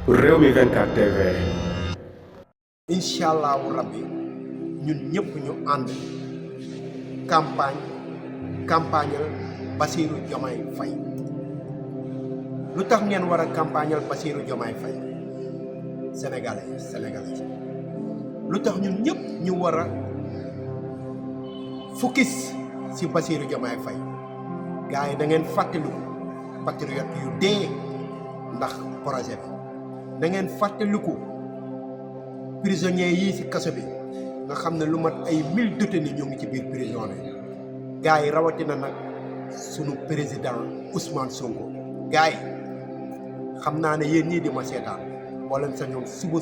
Rewmi 24 TV. incha allahu rabbi ñun ñëpp ñu ànd campagnal Bassirou Diomaye Faye. lu tax ngeen war a campagnal Bassirou Diomaye Faye sénégalais lu tax ñun ñëpp ñu war a focus ci Bassirou Diomaye Faye. gars yi da ngeen fàttaliku patriote yu dee ndax projet bi da ngeen fàttaliku prisonniers yii ci kaso bi nga xam ne lu mat ay 1000 détenus ñoo ngi ci biir prison bi. gars yi rawatina nag sunu président Ousmane Sonko. gars yi xam naa ne yéen ñii di ma seetaan boo leen sañoon suba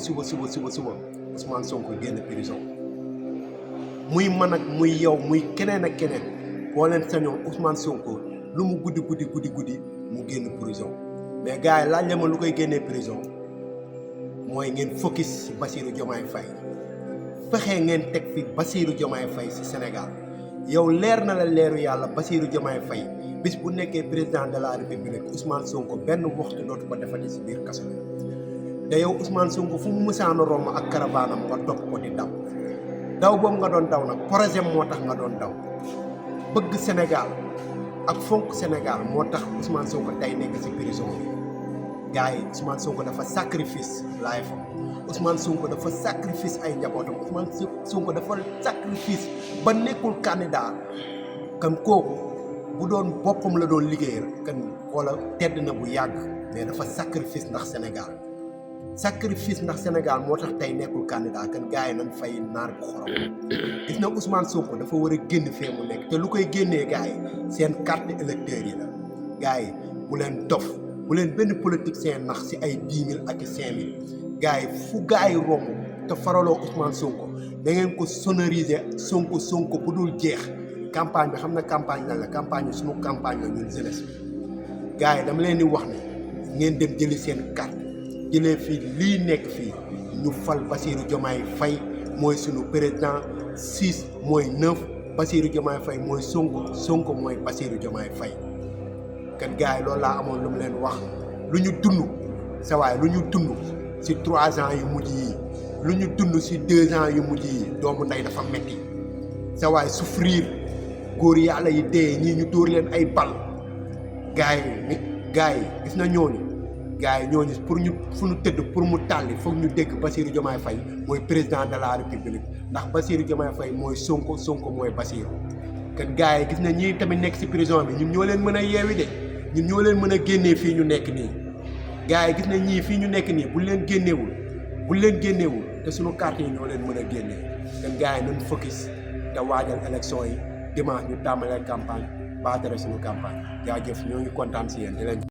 Ousmane Sonko génn prison muy man ak muy yow muy keneen ak keneen boo leen sañoon Ousmane Sonko lu mu guddi mu génn prison. mais gars yi laaj la ma lu koy génnee prison mooy ngeen focus ci Bassirou Diomaye Faye. fexe ngeen teg fi Bassirou Diomaye Faye ci Sénégal. yow leer na la leeru yàlla Bassirou Diomaye Faye bis bu nekkee président de la république Ousmane Sonko benn waxtu dootu ko defati ci biir kaso bi. te yow Ousmane Sonko fu mu mësaan a romb ak caravanam nga topp ko di daw boobu nga doon daw nag projet moo tax nga doon daw. bëgg Sénégal ak fonk Sénégal moo tax Ousmane Sonko tey nekk ci prison bi. gars yi Ousmane Sonko dafa sacrifice life am. Ousmane Sonko dafa sacrifice ay njabootam. Ousmane Sonko dafa sacrifice ba nekkul candidat. kan kooku bu doon boppam la doon liggéeyal kan wala tedd na bu yàgg. mais dafa sacrifice ndax Sénégal moo tax tey nekkul candidat kan gars yi nañ fay naar bu xorom. gis na Ousmane Sonko dafa war a génn fee mu nekk te lu koy génnee gars yi seen carte électeur yi la. gars yi bu leen dof bu leen benn politicien nax si ay 10 000 ak 5 000. gars yi fu gars yi romb te faraloo Ousmane Sonko da ngeen ko sonoriser Sonko bu dul jeex. campagne bi xam na campagne lan la campagne bi sunu campagne la ñun jeunesse bi. gars yi dama leen di wax ne ngeen dem jëli seen carte jëlee fii lii nekk fii ñu fal Bassirou Diomaye Faye mooy sunu président 6 mooy 9 Bassirou Diomaye Faye mooy Sonko mooy Bassirou Diomaye Faye. kan gars yi loolu laa amoon lu mu leen wax lu ñu dund sa waay lu ñu dund ci 3 ans yu mujj yi lu ñu dund ci 2 ans yu mujj yi doomu ndey dafa metti sa waay souffrir góor yàlla yi dee ñii ñu dóor leen ay bal. gars yi gis na ñooñu pour ñu fu ñu tëdd pour mu tàlli foog ñu dégg Bassirou Diomaye Faye mooy président de la république ndax Bassirou Diomaye Faye mooy Sonko mooy Bassirou. kan gars yi gis na ñii tamit nekk ci prison bi ñun ñoo leen mën a yeewi de ñun ñoo leen mën a génnee fii ñu nekk nii. gars yi gis na ñii fii ñu nekk nii buñ leen génneewul te suñu carte yi ñoo leen mën a génnee. kan gars yi nañ focus te waajal élection yi dimanche ñu tàmbalee campagne baatare suñu campagne jaajëf ñoo ngi kontaan ci yéen di leen